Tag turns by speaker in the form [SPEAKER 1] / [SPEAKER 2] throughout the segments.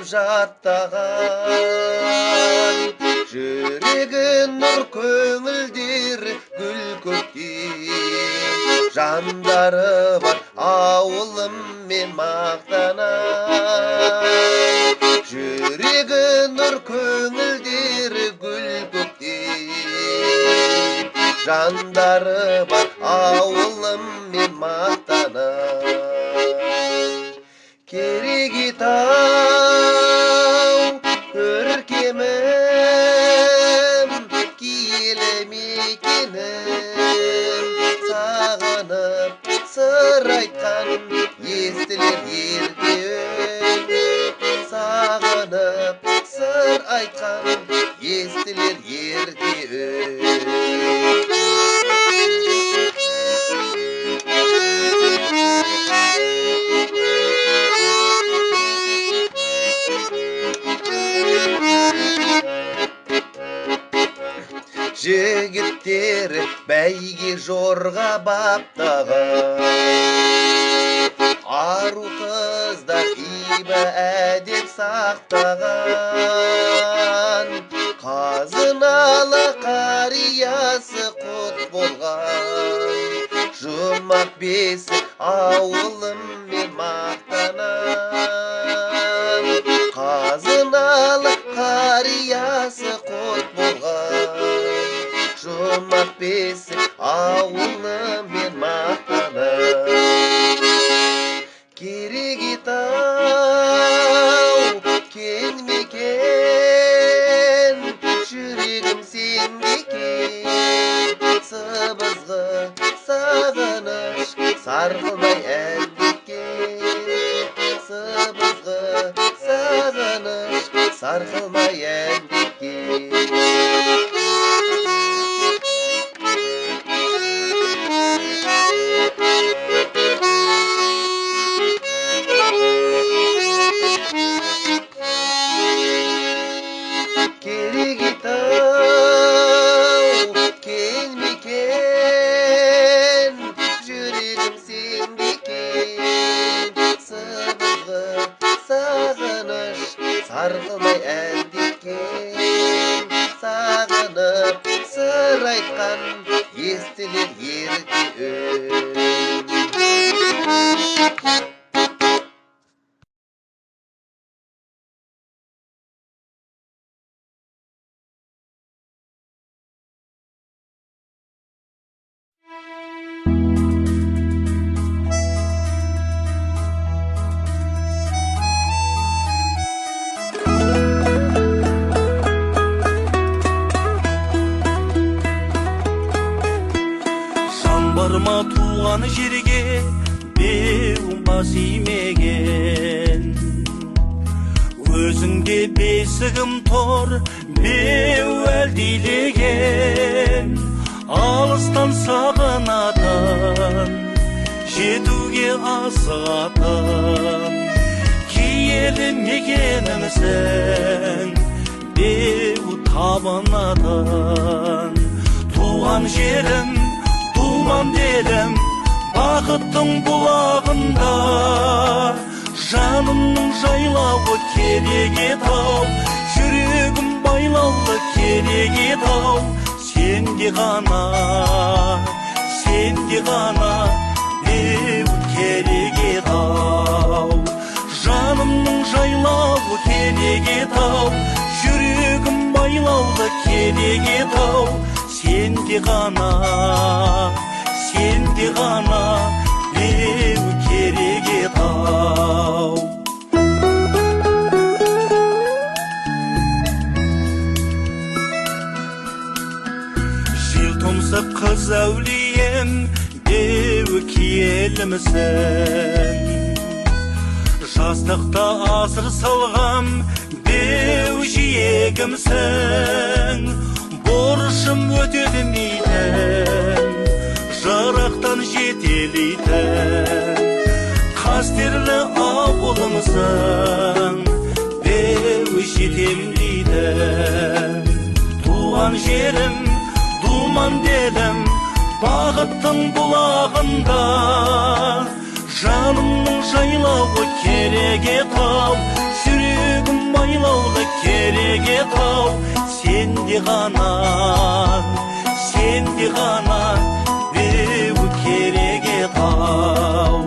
[SPEAKER 1] жаттаған, жүрегі нұр көңілдері гүл көктем, жандары бар ауылыммен мақтанам. Жүрегі нұр көңілдері гүл көктем, жандары бар ауылыммен мақтанам. Керегетау көркемім, киелі мекенім, сағынып сыр айтқан естілер ертең, сағынып сыр айтқан естілер ертең. Жігіттер бәйге жорға баптаған, ару қыздар ибі әдеп сақтаған, қазыналы қариясы құт болған, жұмақ бесік ауылыммен мақтанам. Қазыналы қариясы құт болған, жұмақ бесік ауылыммен мақтанам. Керегетау кең мекен, жүрегім сенде екен, сыбызғы сағыныш сарқылмай әндеткен, сыбызғы сағыныш сарқылмай әндеткен. Керегетау кең мекен, жүрегім сенде екен, сыбызғы сағыныш сарқылмай әндеткен, сағынып сыр айтқан естілер ертең.
[SPEAKER 2] Барма туған жерге беу бас имеген, өзіңде бесігім тор беу әлдилеген, алыстан сағынатын, жетуге асығатын, киелі мекенімсің беу табынатын. Туған жерім туған делім бақыттың бұлағында, жанымның жайлауы Керегетау, жүрегім байлаулы Керегетау, сенде ғана беу Керегетау, жанымның жайлауы Керегетау, жүрегім байлаулы Керегетау, сенде ғана беу Керегетау. Жел тұмсық қыз әулием беу киелімсің, жастықта асыр салғам беу жиегімсің, борышым өтедімейтін, жырақтан жетелейтін, қастерлі ауылымсың беу жетемдейтін. Туған жерім думан делім бақыттың бұлағында, жанымның жайлауы Керегетау, жүрегім сенде ғана беу керек ау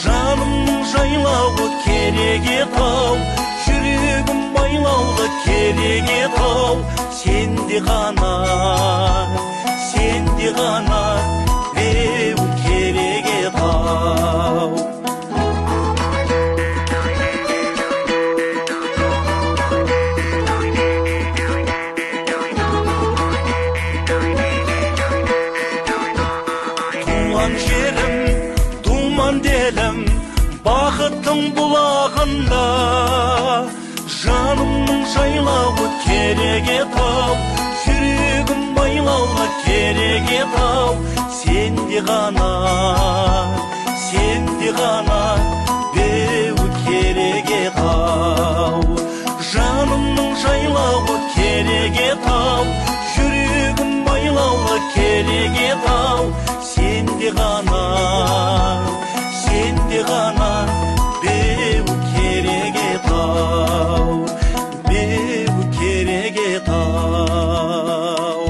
[SPEAKER 2] жанымның жайлауы керек ау жүрегім байлаулы керек ау сенде ғана беу керек ау туған жерім думан делім бақыттың бұлағында жанымның жайлауы керек ау жүрегім байлаулы керек ау сенде ғана беу керек ау жанымның жайлауы керек ау жүрегім байлаулы керек ау сенде ғана беу керек ау беу керек ау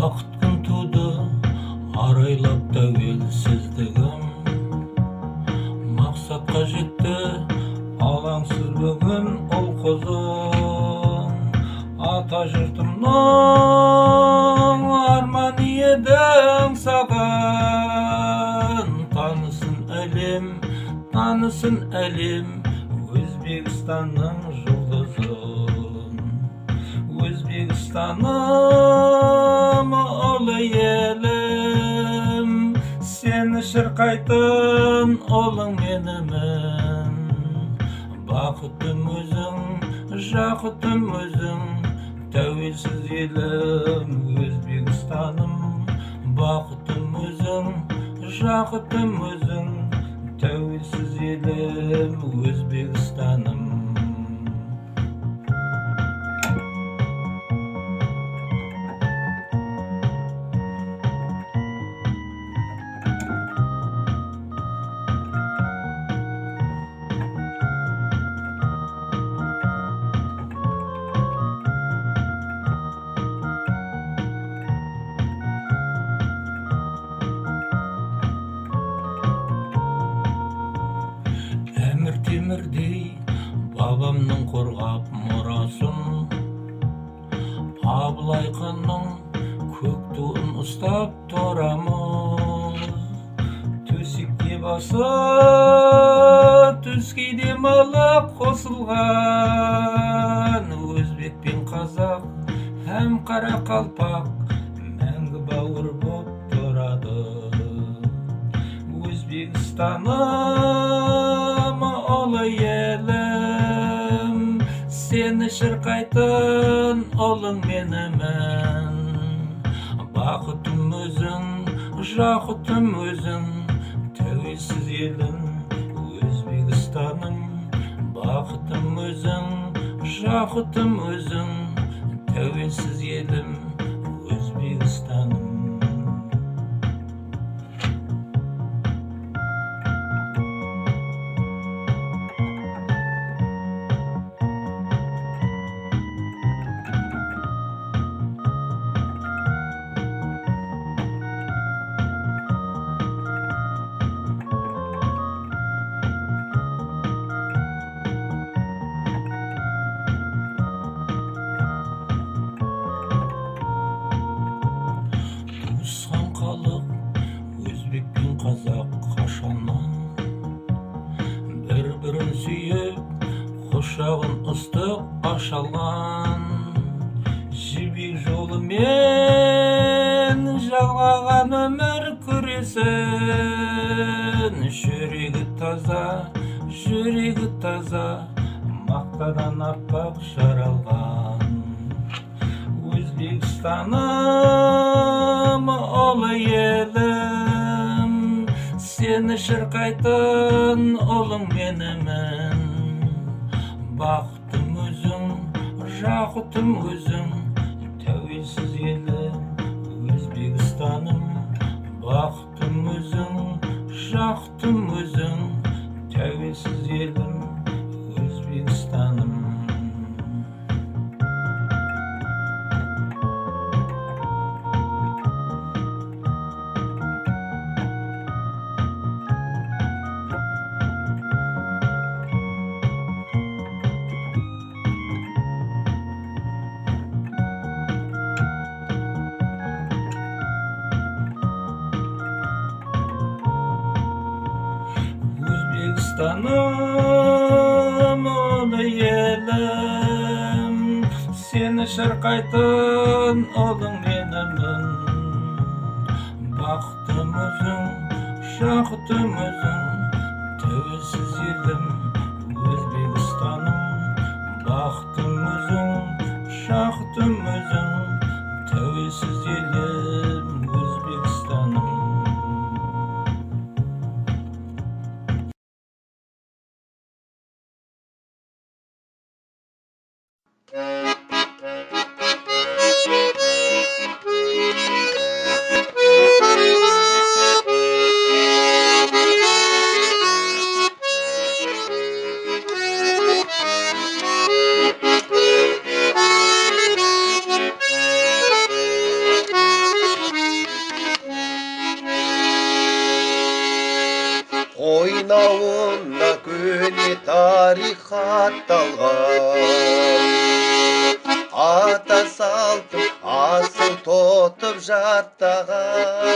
[SPEAKER 3] бақыт күн туды, арайлап тәуелсіздігім. Мақсатқа жетті, алаңсыз бүгін ұл қызым. Ата жұртымның арманы едің саған. Танысын әлем, Өзбекстанның жұлдызын. Өзбекстаным, ұлы елім, сені шырқайтын ұлың менімін. Бақытым өзің, жақұтым өзің, тәуелсіз елім Өзбекстаным. Бақытым өзің, жақұтым өзің, тәуелсіз елім Өзбекстаным. Әмір темірдей бабамның қорғап мұрасын, Абылай ханның көк туын ұстап тұрамыз. Төсекке басы, төскейде малы қосылған. Өзбек пен қазақ һәм қарақалпақ мәңгі бауыр боп тұрады. Өзбекстаным, ұлы елім, сені шырқайтын ұлың менімін. Бақытым өзің, жақұтым өзің, тәуелсіз елім Өзбекстаным. Бақытым өзің, жақұтым өзің, тәуелсіз елім Өзбекстаным. Туысқан халық өзбек пен қазақ қашаннан, бір-бірін сүйіп, құшағын ыстық аша алған. Жібек жолымен жалғаған өмір күресін. Жүрегі таза, мақтадан аппақ жаралған. Өзбекстаным, ұлы елім, сені шырқайтын ұлың менімін. Бақытым өзің, жақұтым өзің, тәуелсіз елім Өзбекстаным. Бақытым өзің, жақұтым өзің, тәуелсіз елім Өзбекстаным. Өзбекстаным, ұлы елім, сені шырқайтын ұлың менімін. Бақытым өзің, жақұтым өзің, тәуелсіз елім Өзбекстаным. Бақытым өзің, жақұтым өзің, тәуелсіз елім Өзбекстаным.
[SPEAKER 1] салтым асыл тотып жаттаған.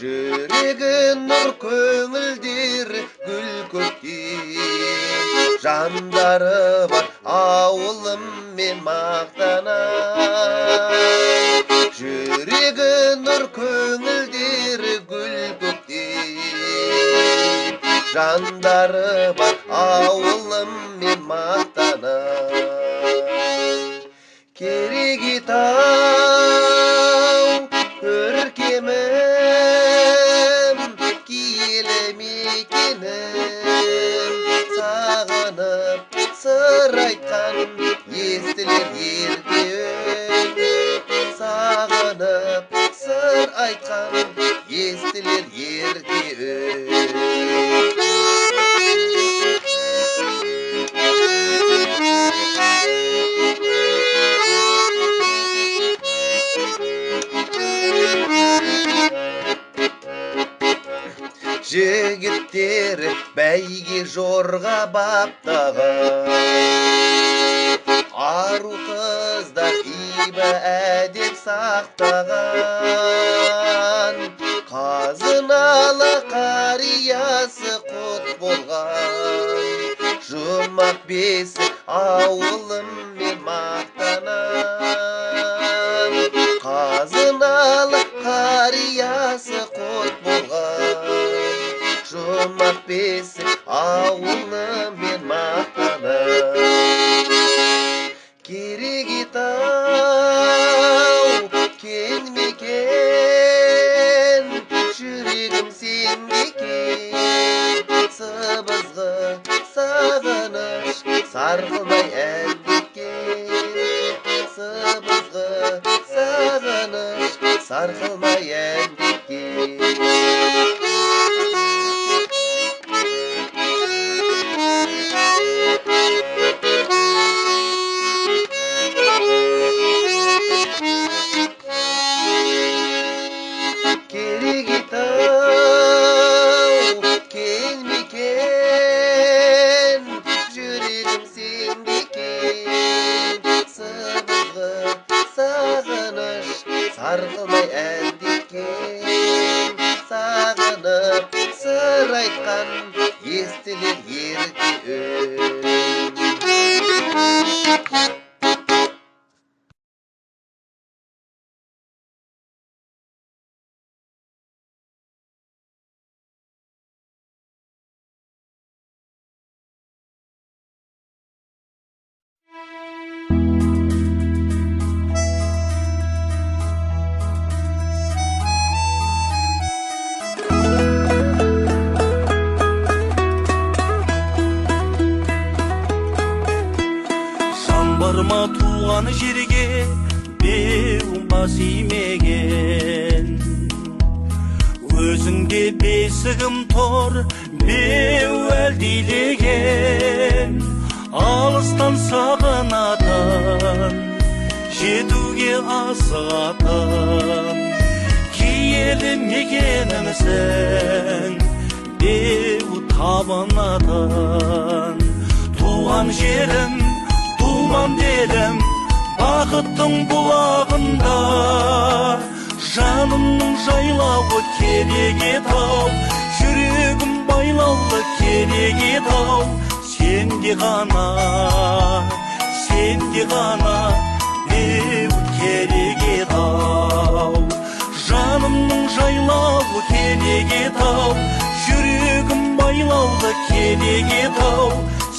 [SPEAKER 1] Жүрегі нұр, көңілдері гүл көктем, жандары бар ауылым мен мақтанам. Жүрегі нұр, көңілдері гүл көктем, жандары бар ауылым мен мақтанам. Керегетау көркемім, киелі мекенім, сағынып сыр айтқан естілер ертең. Сағынып сыр айтқан естілер ертең. Жігіттері бәйге жорға баптаған, ару қыздар ибі әдеп сақтаған. Қазыналы қариясы құт болған, жұмақ бесік ауылым мен мақтанам. Қазыналы қариясы құт болған, жұмақ бесік ауылым мен мақтанам. Керегетау кең мекен, жүрегім сенде екен. Сыбызғы сағыныш сарқылмай әндеткен. Сыбызғы сағыныш сарқылмай әндеткен. Керегетау кең мекен, жүрегім сенде екен. Сыбызғы сағыныш сарқылмай әндеткен. Сағынып сыр айтқан естілер ертең.
[SPEAKER 2] Барма туған жерге беу бас имеген, өзіңде бесігім тор беу әлдилеген. Алыстан сағынатын, жетуге асығатын, киелі мекенімсің беу табынатын. Туған жерім думан делім бақыттың бұлағында, жанымның жайлауы Керегетау, жүрегім байлаулы Керегетау. Сенде ғана беу Керегетау, жанымның жайлауы Керегетау, жүрегім байлаулы Керегетау.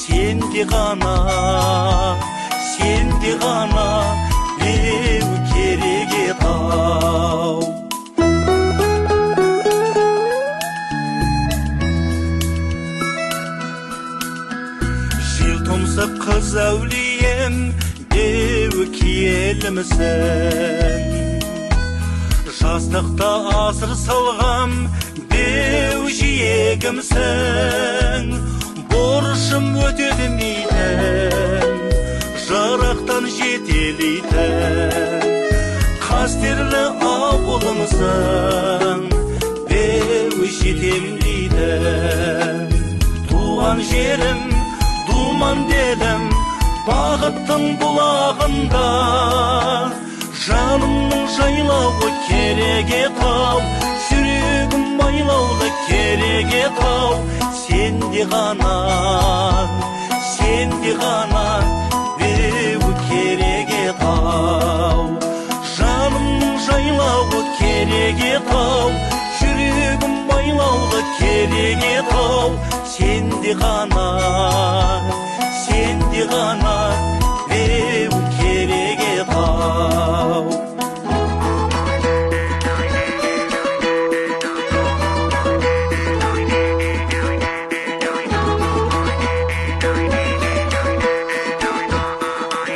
[SPEAKER 2] Сенде ғана беу Керегетау. Жел тұмсық қыз әулием беу киелімсің, жастықта асыр салғам беу жиегімсің. Борышым өтедімейтін, жырақтан жетелейтін, қастерлі ауылымсың беу жетемлейтін. Туған жерім думан делім бақыттың бұлағында, кереге тау, жүрегім байлаулы кереге тау, сенде ғана беу кереге тау. Жанымның жайлауы кереге тау, жүрегім байлаулы кереге тау, сенде ғана беу кереге тау.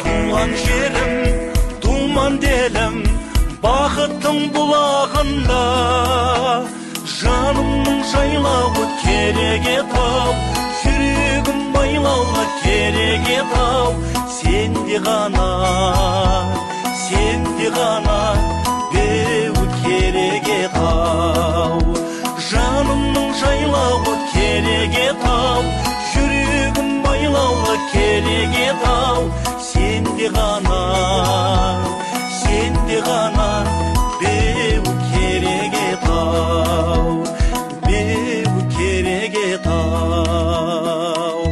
[SPEAKER 2] Туған жерім, думан делім, бақыттың бұлағында, жанымның жайлауы кереге тау, жүрегім байлаулы кереге тау, сенде ғана беу кереге тау. Жанымның жайлауы кереге тау, жүрегім байлаулы кереге тау, сенде ғана беу кереге тау, беу кереге тау.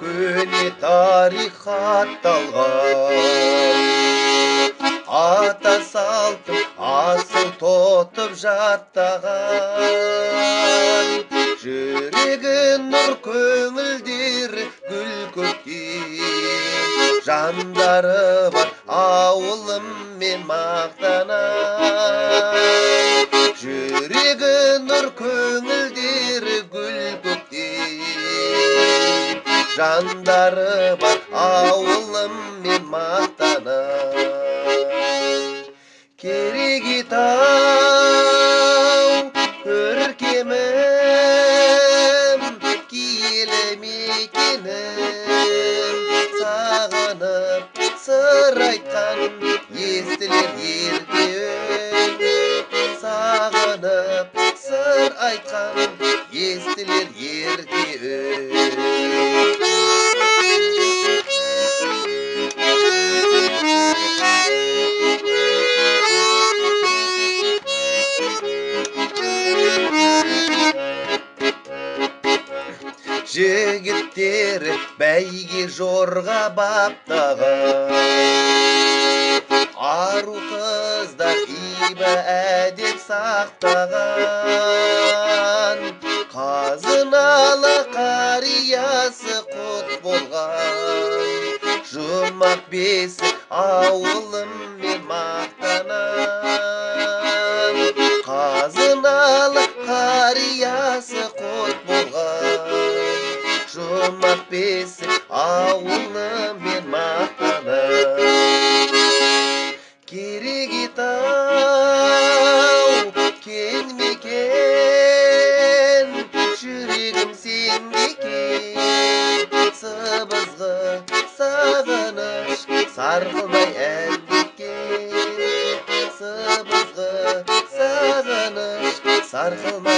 [SPEAKER 1] көне тарих хатталған. Ата салтым асыл тотып жаттаған. Жүрегін нұр көңілдер гүл көктем. Жандары бар ауылым мен мақтанам. Жүрегі нұр көңілдер гүл көктем. Жандары бар ауылым мен мақтанам. Кереге тау көркемім, киелі мекенім. Сағынып сыр айтқан естілер ертең. Сағынып сыр айтқан естілер ертең. Жігіттер бәйге жорға баптаған. Ару қыздар ибі әдеп сақтаған. Қазыналы қариясы құт болған. Жұмақ бесік ауылым мен мақтанам. Қазыналы қариясы құт болған. Жұмақ бесік ауылым мен мақтанам. Кереге тау кең мекен, жүрегім сенде екен. Сыбызғы сағыныш сарқылмай әндеткен. Сыбызғы сағыныш сарқылмай